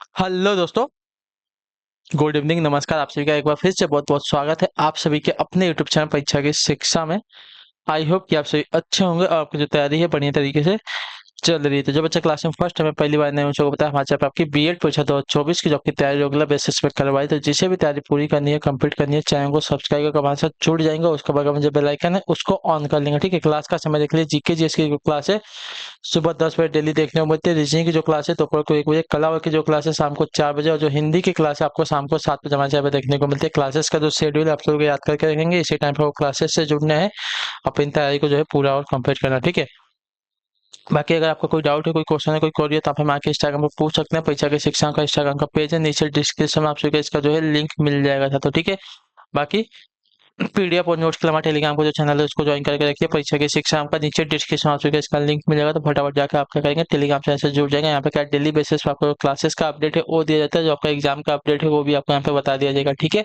Hello दोस्तों, good evening, नमस्कार। आप सभी का एक बार फिर से बहुत बहुत स्वागत है आप सभी के अपने यूट्यूब चैनल परीक्षा की शिक्षा में। आई होप कि आप सभी अच्छे होंगे और आपकी जो तैयारी है बढ़िया तरीके से चल रही है। तो जो बच्चा क्लास में फर्स्ट टाइम पहली बार नए बच्चों को बताया, हमारे चैनल पे आपकी बीएड परीक्षा 2024 की जॉब की तैयारी रेगुलर बेसिस पे करवाई। तो जिसे भी तैयारी पूरी करनी है, कंप्लीट करनी है, चैनल को सब्सक्राइब करके हमारे साथ जुड़ जाएंगे। उसके बगल में जो बेल आइकन है उसको ऑन कर लेंगे। ठीक है, क्लास का समय देख लीजिए। जीके जीएस की जो क्लास है सुबह 10 बजे डेली देखने को मिलती है। रीजनिंग की जो क्लास है दोपहर को 1 बजे, कला की जो क्लास है शाम को 4 बजे, और जो हिंदी की क्लास है आपको शाम को 7 बजे हमारे चैनल पे देखने को मिलती है। क्लासेस का जो शेड्यूल है आप लोगों को याद करके रखेंगे, इसी टाइम पर वो क्लासेस से जुड़ने हैं, अपनी तैयारी को जो है पूरा और कंप्लीट करना। ठीक है, बाकी अगर आपका कोई डाउट है, कोई क्वेश्चन है, कोई क्वेरी है तो आप हमें आके इंस्टाग्राम पर पूछ सकते हैं। परीक्षा की शिक्षा का इंस्टाग्राम का पेज है, नीचे डिस्क्रिप्शन में आप सभी को इसका जो है लिंक मिल जाएगा था। तो ठीक है, बाकी पीडीएफ और नोट्स के लिए हमारे टेलीग्राम का जो चैनल है उसको ज्वाइन करके रखिए। परीक्षा की शिक्षा आपका नीचे डिस्क्रिप्शन में इसका लिंक मिलेगा, तो फटाफट जाकर आप क्या करेंगे, टेलीग्राम चैनल से जुड़ जाएंगे। यहाँ पे क्या डेली बेसिस पर आपको क्लासेस का अपडेट है वो दिया जाता है, जो आपका एग्जाम का अपडेट है वो भी आपको यहाँ पे बता दिया जाएगा। ठीक है,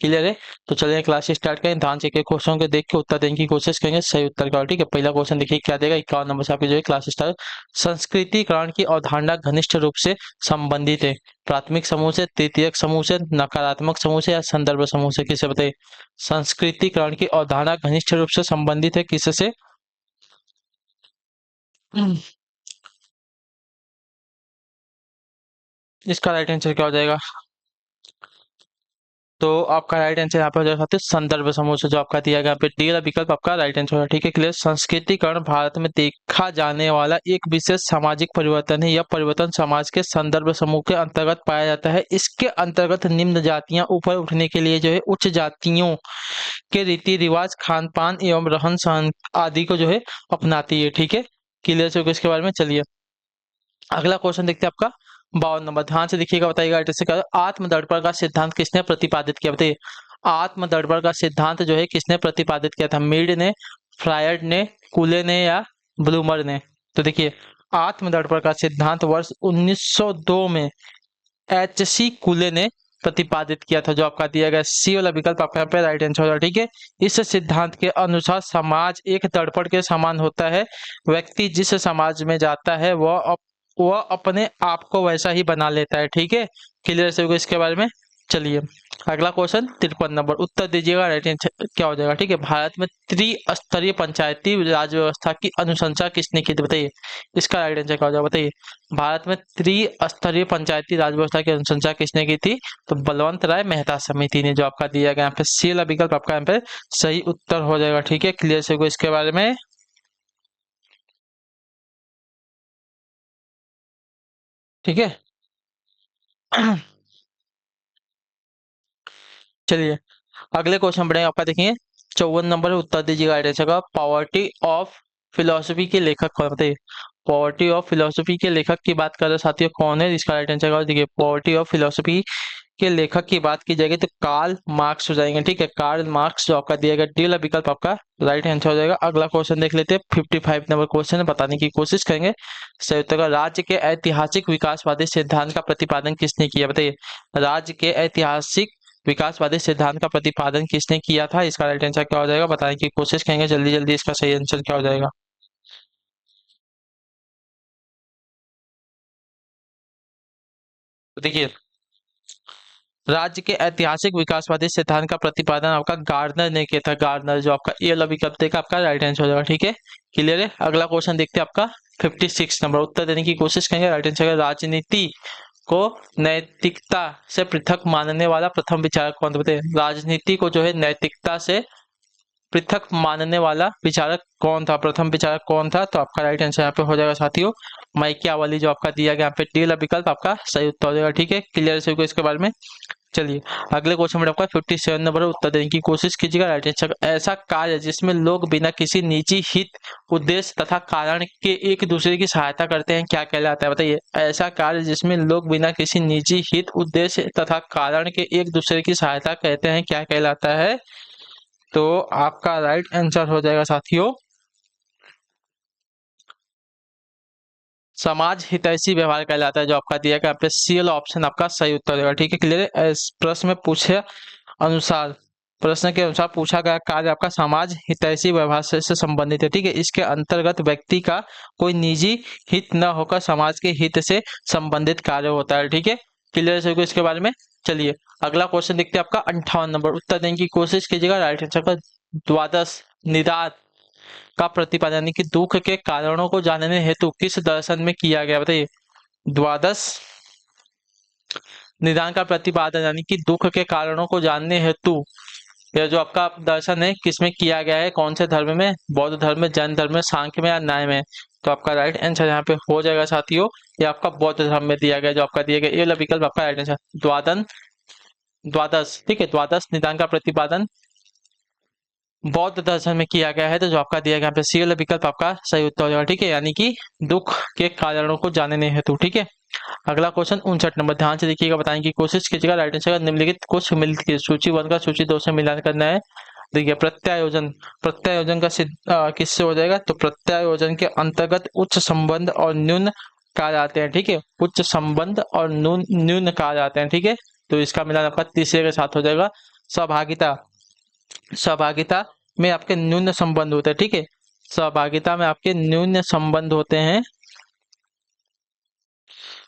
क्लियर है। तो चलिए क्लास स्टार्ट करें। ध्यान से क्वेश्चन को देख के उत्तर देने की कोशिश करेंगे, सही उत्तर का। ठीक है, पहला क्वेश्चन देखिए क्या देगा। 51 नंबर से आपकी जो है क्लास स्टार्ट। संस्कृतिकरण की अवधारणा घनिष्ठ रूप से संबंधित है प्राथमिक समूह से, तृतीयक समूह से, नकारात्मक समूह से या संदर्भ समूह से, किसे बताइए। संस्कृतिकरण की अवधारणा घनिष्ठ रूप से संबंधित है किससे। इसका राइट आंसर क्या हो जाएगा। तो आपका राइट आंसर यहाँ पे हो जाएगा संदर्भ समूह से, जो आपका दिया गया यहाँ पे डी वाला विकल्प आपका राइट आंसर होगा। ठीक है, क्लियर। संस्कृतिकरण भारत में देखा जाने वाला एक विशेष सामाजिक परिवर्तन है। यह परिवर्तन समाज के संदर्भ समूह के अंतर्गत पाया जाता है। इसके अंतर्गत निम्न जातियां ऊपर उठने के लिए जो है उच्च जातियों के रीति रिवाज, खान पान एवं रहन सहन आदि को जो है अपनाती है। ठीक है, क्लियर से इसके बारे में। चलिए अगला क्वेश्चन देखते हैं आपका 52 नंबर। ध्यान से देखिएगा, बताइएगा से क्या। आत्मदर्पण का सिद्धांत किसने प्रतिपादित किया, बताइए। आत्मदर्पण का सिद्धांत जो है किसने प्रतिपादित किया था। मीड ने, फ्रायड ने, कूले ने या ब्लूमर ने। तो देखिए आत्मदर्पण का सिद्धांत वर्ष 1902 में एच.सी. कूले ने प्रतिपादित किया था, जो आपका दिया गया सी वाला विकल्प आपका यहाँ पे राइट आंसर होगा। ठीक है, इस सिद्धांत के अनुसार समाज एक दर्पण के समान होता है। व्यक्ति जिस समाज में जाता है वह अपने आप को वैसा ही बना लेता है। ठीक है, क्लियर से होगा इसके बारे में। चलिए अगला क्वेश्चन 53 नंबर, उत्तर दीजिएगा राइट आंसर क्या हो जाएगा। ठीक है, भारत में त्रिस्तरीय पंचायती राज व्यवस्था की अनुशंसा किसने की थी, बताइए। इसका राइट आंसर क्या हो जाएगा, बताइए। भारत में त्रिस्तरीय पंचायती राज व्यवस्था की अनुशंसा किसने की थी, तो बलवंत राय मेहता समिति ने, जो आपका दिया गया यहाँ पे सी वाला विकल्प आपका यहाँ पे सही उत्तर हो जाएगा। ठीक है, क्लियर से होगा इसके बारे में। ठीक है चलिए अगले क्वेश्चन बढ़ेंगे आपका, देखिए 54 नंबर है, उत्तर दीजिएगा राइट आंसर का। पॉवर्टी ऑफ फिलोसफी के लेखक कौन, बताइए। पॉवर्टी ऑफ फिलोसफी के लेखक की बात कर रहे साथियों कौन है, इसका राइट आंसर का देखिए। पॉवर्टी ऑफ फिलोसफी के लेखक की बात की जाएगी तो कार्ल मार्क्स हो जाएंगे। ठीक है, कार्ल मार्क्स जो आपका दिया गया डी वाला विकल्प आपका राइट आंसर हो जाएगा। अगला क्वेश्चन देख लेते हैं, 55 नंबर क्वेश्चन है, बताने की कोशिश करेंगे सही उत्तर का। राज्य के ऐतिहासिक विकासवादी सिद्धांत का प्रतिपादन किसने किया, बताइए। राज्य के ऐतिहासिक विकासवादी सिद्धांत का प्रतिपादन किसने किया था, इसका राइट आंसर क्या हो जाएगा, बताने की कोशिश करेंगे जल्दी जल्दी। इसका सही आंसर क्या हो जाएगा। तो देखिए राज्य के ऐतिहासिक विकासवादी सिद्धांत का प्रतिपादन आपका गार्डनर ने किया था। गार्डनर जो आपका ए वाला विकल्प देगा आपका राइट आंसर हो जाएगा। ठीक है, क्लियर है। अगला क्वेश्चन देखते हैं आपका 56 नंबर, उत्तर देने की कोशिश करेंगे राइट आंसर। राजनीति को नैतिकता से पृथक मानने वाला प्रथम विचारक कौन था, बताइए। राजनीति को जो है नैतिकता से पृथक मानने वाला विचारक कौन था, प्रथम विचारक कौन था, तो आपका राइट आंसर यहाँ पे हो जाएगा साथियों माइकियावेली, जो आपका दिया गया यहाँ पे डी वाला विकल्प आपका सही उत्तर हो जाएगा। ठीक है, क्लियर से होगा इसके बारे में। चलिए अगले क्वेश्चन में आपका 57 नंबर उत्तर देने की कोशिश कीजिएगा राइट आंसर। ऐसा कार्य जिसमें लोग बिना किसी निजी हित, उद्देश्य तथा कारण के एक दूसरे की सहायता करते हैं क्या कहलाता है, बताइए। ऐसा कार्य जिसमें लोग बिना किसी निजी हित, उद्देश्य तथा कारण के एक दूसरे की सहायता करते हैं क्या कहलाता है, तो आपका राइट आंसर हो जाएगा साथियों समाज हितैषी व्यवहार कहलाता है, जो आपका दिया गया पे सी वाला ऑप्शन आपका सही उत्तर देगा। ठीक है, क्लियर है। इस प्रश्न में पूछे अनुसार, प्रश्न के अनुसार पूछा गया कार्य आपका समाज हितैषी व्यवहार से संबंधित है। ठीक है, इसके अंतर्गत व्यक्ति का कोई निजी हित न होकर समाज के हित से संबंधित कार्य होता है। ठीक है, क्लियर है सभी को इसके बारे में। चलिए अगला क्वेश्चन देखते हैं आपका 58 नंबर। उत्तर देने की कोशिश कीजिएगा। राइट आंसर का द्वादश निदान का प्रतिपादन यानी कि दुख के कारणों को जानने हेतु किस दर्शन में किया गया, बताइए। द्वादश निदान का प्रतिपादन यानी कि दुख के कारणों को जानने हेतु यह जो आपका दर्शन है किसमें किया गया है, कौन से धर्म में, बौद्ध धर्म में, जैन धर्म में, सांख्य में या न्याय में। तो आपका राइट आंसर यहाँ पे हो जाएगा साथियों, ये आपका बौद्ध धर्म में दिया गया, जो आपका दिया गया ये वाला विकल्प आपका राइट आंसर द्वादश, ठीक है। द्वादश निदान का प्रतिपादन बौद्ध दर्शन में किया गया है, तो जो आपका दिया गया यहाँ पे सी वाला विकल्प आपका सही उत्तर हो जाएगा, ठीक है। यानी कि दुख के कारणों को जानने हेतु, ठीक है। अगला क्वेश्चन 59 नंबर, ध्यान से देखिएगा, बताने की कोशिश कीजिएगा। राइट आंसर निम्नलिखित कुछ मिलकर सूची 1 का सूची 2 से मिलान करना है। देखिए प्रत्यायोजन, प्रत्यायोजन का किससे हो जाएगा, तो प्रत्यायोजन के अंतर्गत उच्च संबंध और न्यून कार्य आते हैं, ठीक है। उच्च संबंध और न्यून कार्य आते हैं, ठीक है। तो इसका मिलान आपका तीसरे के साथ हो जाएगा। सहभागिता, सहभागिता में आपके न्यून संबंध होते हैं, ठीक है। सहभागिता में आपके न्यून संबंध होते हैं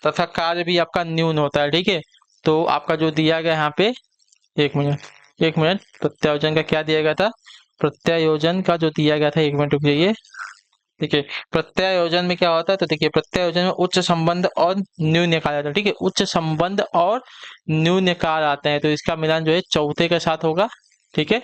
तथा कार्य भी आपका न्यून होता है, ठीक है। तो आपका जो दिया गया यहाँ पे, एक मिनट प्रत्यायोजन का क्या दिया गया था, प्रत्यायोजन का जो दिया गया था, एक मिनट रुक जाइए। देखिए प्रत्यायोजन में क्या होता है, तो देखिए प्रत्यायोजन में उच्च संबंध और न्यून कार आता है, ठीक है। उच्च संबंध और न्यून कार आते हैं, तो इसका मिलान जो है चौथे के साथ होगा, ठीक है।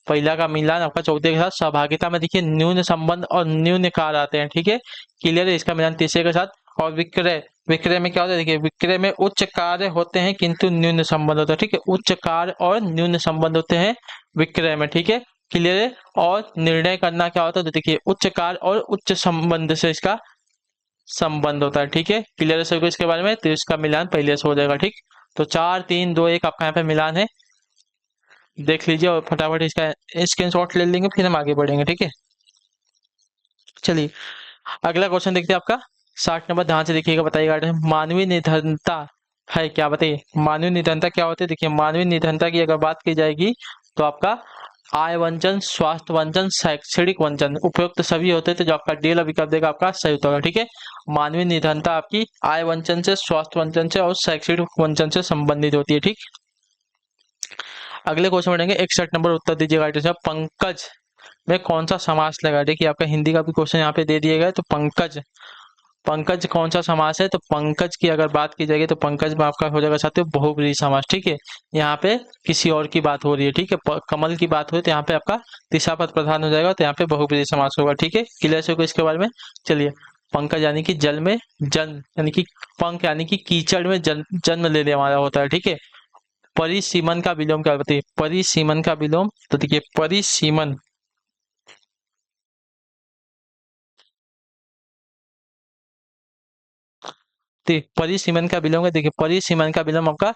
पहला का मिलान आपका चौथे के साथ। सहभागिता में देखिए न्यून संबंध और न्यून कार आते हैं, ठीक है। क्लियर है, इसका मिलान तीसरे के साथ। और विक्रय, विक्रय में क्या होता है, देखिए विक्रय में उच्च कार्य होते हैं किंतु न्यून संबंध होता है, ठीक है। उच्च कार्य और न्यून संबंध होते हैं विक्रय में, ठीक है। क्लियर है। और निर्णय करना क्या होता है, तो देखिए उच्च कार्य और उच्च संबंध से इसका संबंध होता है, ठीक है। क्लियर है सभी को इसके बारे में। तो इसका मिलान पहले से हो जाएगा, ठीक। तो 4 3 2 1 आपका यहाँ पे मिलान है, देख लीजिए और फटाफट इसका स्क्रीनशॉट ले लेंगे, फिर हम आगे बढ़ेंगे, ठीक है। चलिए अगला क्वेश्चन देखते हैं आपका 60 नंबर, ध्यान से देखिएगा, बताइएगा। मानवीय निधनता है क्या, बताइए। मानवीय निधनता क्या होती है, देखिए मानवीय निधनता की अगर बात की जाएगी तो आपका आय वंचन, स्वास्थ्य वंचन, शैक्षणिक वंचन, उपयुक्त सभी होते हैं, तो जो आपका डी वाला विकल्प देगा आपका सही उत्तर होगा, ठीक है। मानवीय निधनता आपकी आय वंचन से, स्वास्थ्य वंचन से और शैक्षणिक वंचन से संबंधित होती है, ठीक। अगले क्वेश्चन बढ़ेंगे 61 नंबर, उत्तर दीजिएगा। पंकज में कौन सा समास लगा, देखिए आपका हिंदी का भी क्वेश्चन यहाँ पे दे दिया गया है। तो पंकज, पंकज कौन सा समास है, तो पंकज की अगर बात की जाएगी तो पंकज में आपका हो जाएगा साथियों बहुब्रीहि समास, ठीक है। यहाँ पे किसी और की बात हो रही है, ठीक है। कमल की बात हो तो यहाँ पे आपका दिशा पद प्रधान हो जाएगा, तो यहाँ पे बहुब्रीहि समास होगा, ठीक है। क्लियर से इसके बारे में। चलिए पंकज यानी कि जल में जन्म, यानी कि पंख यानी कि कीचड़ में जन्म लेने वाला होता है, ठीक है। परिसीमन का विलोम क्या बताइए, परिसीमन का विलोम, तो देखिए परिसीमन, परिसीमन का विलोम है, देखिए परिसीमन का विलोम आपका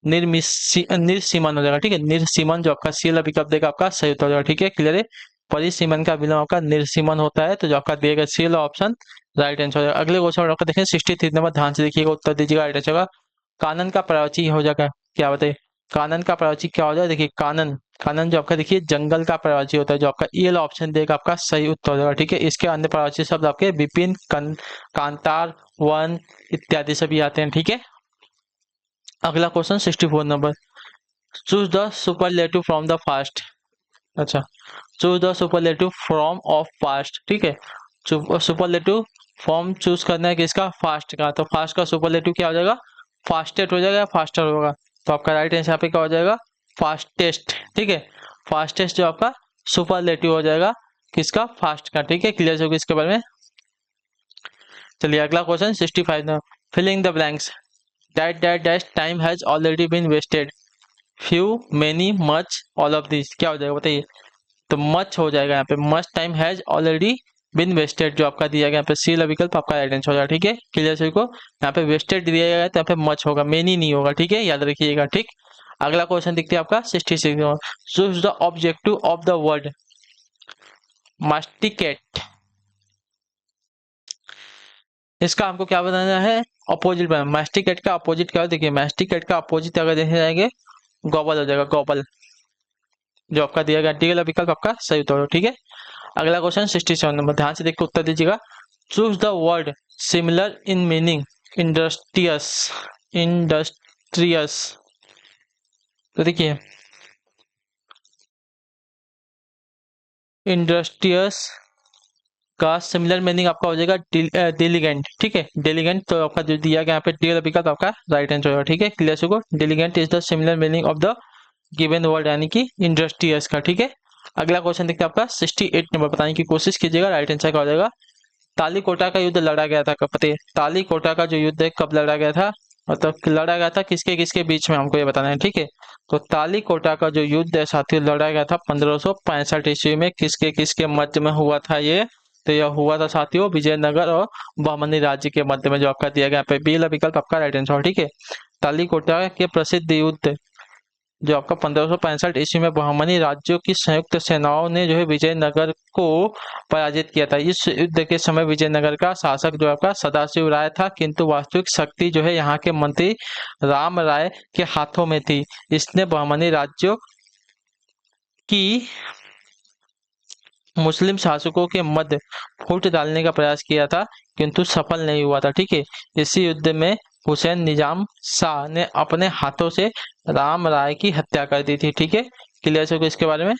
निर्सीमन हो जाएगा, ठीक है। निर्सीमन जो आपका सी वाला विकल्प देगा आपका सही उत्तर हो जाएगा, ठीक है। क्लियर है। परिसीमन का विलोम आपका निर्सीमन होता है, तो जो आपका दिएगा सी वाला ऑप्शन राइट आंसर हो जाएगा। अगले क्वेश्चन आपका देखें 63 नंबर, ध्यान से देखिएगा, उत्तर दीजिएगा राइट आंसर का। कानन का प्रवचि हो जाएगा क्या, बताइए। कानन का प्रवचि क्या हो जाएगा, देखिए कानन, कानन जो आपका देखिए जंगल का प्रवचि होता है, जो आपका ये वाला ऑप्शन देगा आपका सही उत्तर हो जाएगा, ठीक है। इसके अन्य प्रवचि शब्द आपके विपिन, कांतार, वन इत्यादि सभी आते हैं, ठीक है। अगला question 64 number, choose the superlative from the fast, अच्छा choose the superlative from of fast, ठीक है। सुपरलेटिव फॉर्म चूज करना है किसका, फास्ट का। तो फास्ट का सुपरलेटिव क्या हो जाएगा, फास्टेस्ट हो जाएगा, फास्टर होगा। तो आपका राइट आंसर यहाँ पे क्या हो जाएगा, फास्टेस्ट, ठीक है। फास्टेस्ट जो आपका सुपरलेटिव हो जाएगा किसका, फास्ट का, ठीक है। क्लियर होगा इसके बारे में। चलिए अगला क्वेश्चन 65 ना, filling the blanks, that dash time has already been wasted, few many much all of these, क्या हो जाएगा बताइए। तो much हो जाएगा यहाँ पे, much time has already been wasted, जो आपका दिया गया यहाँ पे सी वाला विकल्प आपका राइट आंसर हो जाएगा, ठीक है। क्लियर सभी को। यहाँ पे wasted दिया गया है तो यहाँ पे much होगा, many नहीं होगा, ठीक है, याद रखिएगा, ठीक। अगला क्वेश्चन देखते हैं आपका 66, choose the objective of the word masticate, इसका हमको क्या बताना है, अपोजिट बनाना। मास्टिकेट का अपोजिट क्या है, देखिए मास्टिकेट का अपोजिट अगर देखे जाएंगे गॉबल हो जाएगा, गॉबल, जो आपका दिया गया डी वाला विकल्प आपका सही उत्तर हो, ठीक है। अगला क्वेश्चन 67 नंबर, ध्यान से देखकर उत्तर दीजिएगा। Choose the word similar in meaning industrious, industrious. तो देखिए इंडस्ट्रियस का सिमिलर मीनिंग आपका हो जाएगा डिलीगेंट। ठीक है, डिलीगेंट तो आपका जो दिया गया यहाँ पे डी विकल्प आपका राइट आंसर होगा। ठीक है, क्लियर से को diligent is the similar meaning of the given word यानी कि इंडस्ट्रियस का। ठीक है, अगला क्वेश्चन देखते हैं आपका 68 नंबर, बताने की कोशिश कीजिएगा। राइट आंसर का हो जाएगा तालीकोटा का युद्ध लड़ा गया था कब? पता है तालीकोटा का जो युद्ध है कब लड़ा गया था, मतलब लड़ा गया था किसके किसके बीच में, हमको ये बताना है। ठीक है, तो तालीकोटा का जो युद्ध है साथियों लड़ा गया था 1565 ईस्वी में। किसके किसके मध्य में हुआ था ये? तो यह हुआ था साथियों विजयनगर और बहमनी राज्य के मध्य में, जो आपका दिया गया पे बी विकल्प आपका राइट आंसर। ठीक है, तालीकोटा के प्रसिद्ध युद्ध जो आपका 1565 ईस्वी में बहमनी राज्यों की संयुक्त सेनाओं ने जो है विजयनगर को पराजित किया था। इस युद्ध के समय विजयनगर का शासक जो आपका सदाशिव राय था, किंतु वास्तविक शक्ति जो है यहाँ के मंत्री राम राय के हाथों में थी। इसने बहमनी राज्यों की मुस्लिम शासकों के मध्य फूट डालने का प्रयास किया था, किंतु सफल नहीं हुआ था। ठीक है, इसी युद्ध में हुसैन निजाम शाह ने अपने हाथों से राम राय की हत्या कर दी थी। ठीक है, क्लियर है इसके बारे में?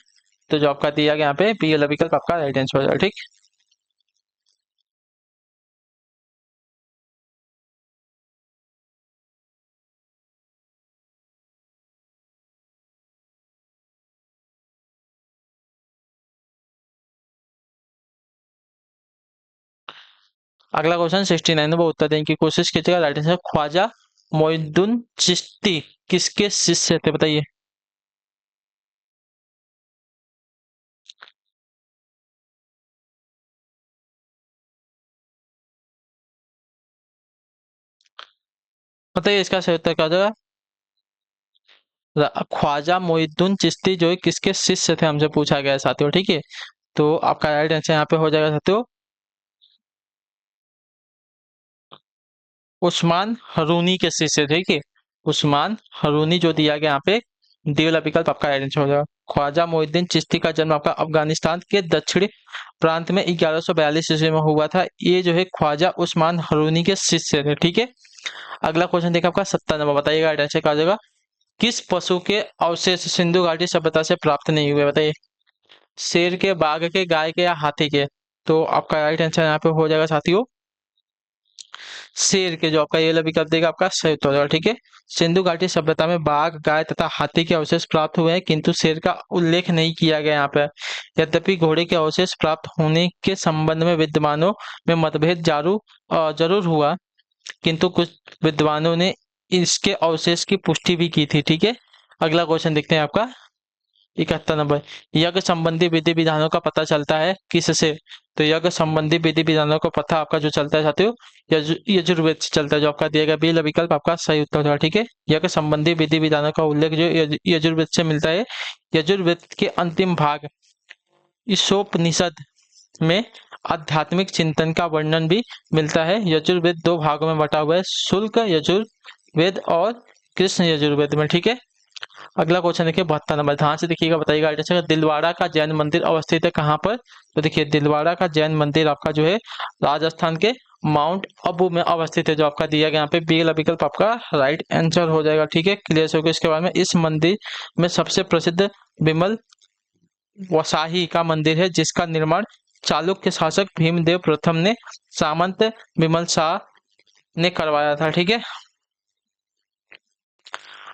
तो जो आपका दिया गया यहाँ पे बी वाला विकल्प आपका राइट आंसर हो जाएगा। ठीक, अगला क्वेश्चन 69 नंबर, उत्तर देने की कोशिश कीजिएगा। राइट आंसर ख्वाजा मोइनुद्दीन चिश्ती किसके शिष्य थे, बताइए। बताइए इसका सही उत्तर क्या हो जाएगा? ख्वाजा मोइनुद्दीन चिश्ती जो है किसके शिष्य थे, हमसे पूछा गया है साथियों। ठीक है, तो आपका राइट आंसर यहाँ पे हो जाएगा साथियों उस्मान हरूनी के शिष्य। ठीक है, उस्मान हरूनी जो दिया गया यहाँ पे डी वाला विकल्प आपका राइट आंसर हो जाएगा। ख्वाजा मोइनुद्दीन चिश्ती का जन्म आपका अफगानिस्तान के दक्षिणी प्रांत में 1142 ईस्वी में हुआ था। ये जो है ख्वाजा उस्मान हरूनी के शिष्य थे। ठीक है, अगला क्वेश्चन देखा आपका 70 नंबर, बताइएगा राइट आंसर क्या हो जाएगा। किस पशु के अवशेष सिंधु घाटी सभ्यता से प्राप्त नहीं हुए, बताइए। शेर के, बाघ के, गाय के या हाथी के? तो आपका राइट आंसर यहाँ पे हो जाएगा साथियों शेर के। जो आपका ये वाला विकल्प देगा आपका सही उत्तर हो जाएगा। ठीक है, सिंधु घाटी सभ्यता में बाघ, गाय तथा हाथी के अवशेष प्राप्त हुए हैं, किंतु शेर का उल्लेख नहीं किया गया यहाँ पे। यद्यपि घोड़े के अवशेष प्राप्त होने के संबंध में विद्वानों में मतभेद जरूर हुआ, किंतु कुछ विद्वानों ने इसके अवशेष की पुष्टि भी की थी। ठीक है, अगला क्वेश्चन देखते हैं आपका 71 नंबर, यज्ञ संबंधी विधि विधानों का पता चलता है किससे? तो यज्ञ संबंधी विधि विधानों का पता आपका जो चलता है साथियों यजुर्वेद से चलता है। जो आपका दिया गया बी विकल्प आपका सही उत्तर होगा। ठीक है, यज्ञ संबंधी विधि विधानों का उल्लेख जो यजुर्वेद से मिलता है। यजुर्वेद के अंतिम भाग ईशोपनिषद में आध्यात्मिक चिंतन का वर्णन भी मिलता है। यजुर्वेद दो भागों में बटा हुआ है, शुल्क यजुर्वेद और कृष्ण यजुर्वेद में। ठीक है, अगला क्वेश्चन देखिए 72 नंबर, ध्यान से देखिएगा, बताइएगा राइट आंसर। दिलवाड़ा का जैन मंदिर अवस्थित है कहाँ पर? तो देखिए दिलवाड़ा का जैन मंदिर आपका जो है राजस्थान के माउंट अबू में अवस्थित है। जो आपका दिया गया यहाँ पे बी विकल्प आपका राइट आंसर हो जाएगा। ठीक है, क्लियर हो गया इसके बारे में? इस मंदिर में सबसे प्रसिद्ध विमल वसाही का मंदिर है, जिसका निर्माण चालुक्य शासक भीमदेव प्रथम ने सामंत विमल शाह ने करवाया था। ठीक है,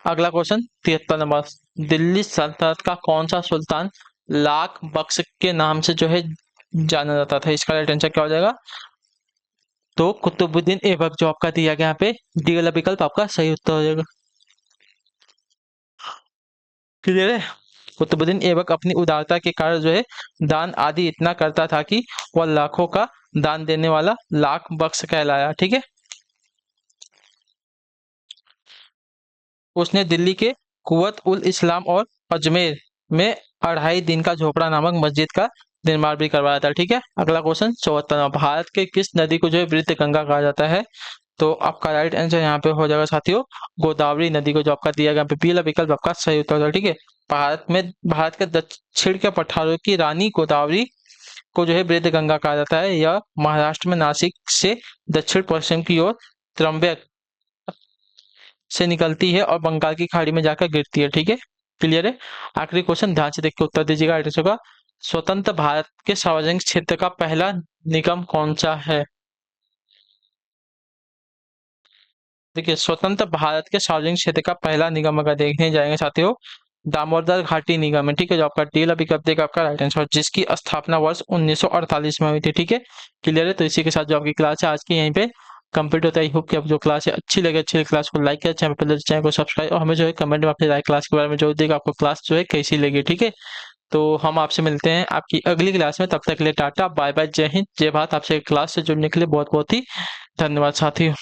अगला क्वेश्चन 73 नंबर, दिल्ली सल्तनत का कौन सा सुल्तान लाख बख्श के नाम से जो है जाना जाता था? इसका राइट आंसर क्या हो जाएगा? तो कुतुबुद्दीन ऐबक। जो आपका दिया गया यहाँ पे डी वाला विकल्प आपका सही उत्तर हो जाएगा। क्लियर है? कुतुबुद्दीन ऐबक अपनी उदारता के कारण जो है दान आदि इतना करता था कि वह लाखों का दान देने वाला लाख बख्श कहलाया। ठीक है, उसने दिल्ली के कुवत उल इस्लाम और अजमेर में 2.5 दिन का झोपड़ा नामक मस्जिद का निर्माण भी करवाया था। ठीक है, अगला क्वेश्चन 74, भारत के किस नदी को जो है वृत्त गंगा कहा जाता है? तो आपका राइट आंसर यहाँ पे हो जाएगा साथियों गोदावरी नदी को। जो आपका दिया गया पीला विकल्प आपका सही उत्तर होगा। ठीक है, भारत के दक्षिण के पठारों की रानी गोदावरी को जो है वृद्ध गंगा कहा जाता है। यह महाराष्ट्र में नासिक से दक्षिण पश्चिम की ओर त्र्यंबक से निकलती है और बंगाल की खाड़ी में जाकर गिरती है। ठीक है, क्लियर है। आखिरी क्वेश्चन ध्यान से देख के उत्तर दीजिएगा। राइट आंसर होगा स्वतंत्र भारत के सार्वजनिक क्षेत्र का पहला निगम कौन सा है? देखिए, स्वतंत्र भारत के सार्वजनिक क्षेत्र का पहला निगम अगर देखने जाएंगे साथियों, दामोदर घाटी निगम है। ठीक है, जो आपका डी अभी कर देगा आपका राइट आंसर, जिसकी स्थापना वर्ष 1948 में हुई थी। ठीक है, क्लियर है। तो इसी के साथ जो आपकी क्लास है आज की यहीं पे कंप्लीट होता है। आई होप कि आप जो क्लास है अच्छी लगे, अच्छी क्लास को लाइक करें, चैनल पर चैनल को सब्सक्राइब, और हमें जो है कमेंट में अपनी राय क्लास के बारे में जो देगा आपको क्लास जो है कैसी लगी। ठीक है, तो हम आपसे मिलते हैं आपकी अगली क्लास में। तब तक के लिए टाटा बाय बाय, जय हिंद जय भारत। आपसे क्लास से जुड़ने के लिए बहुत बहुत ही धन्यवाद साथियों।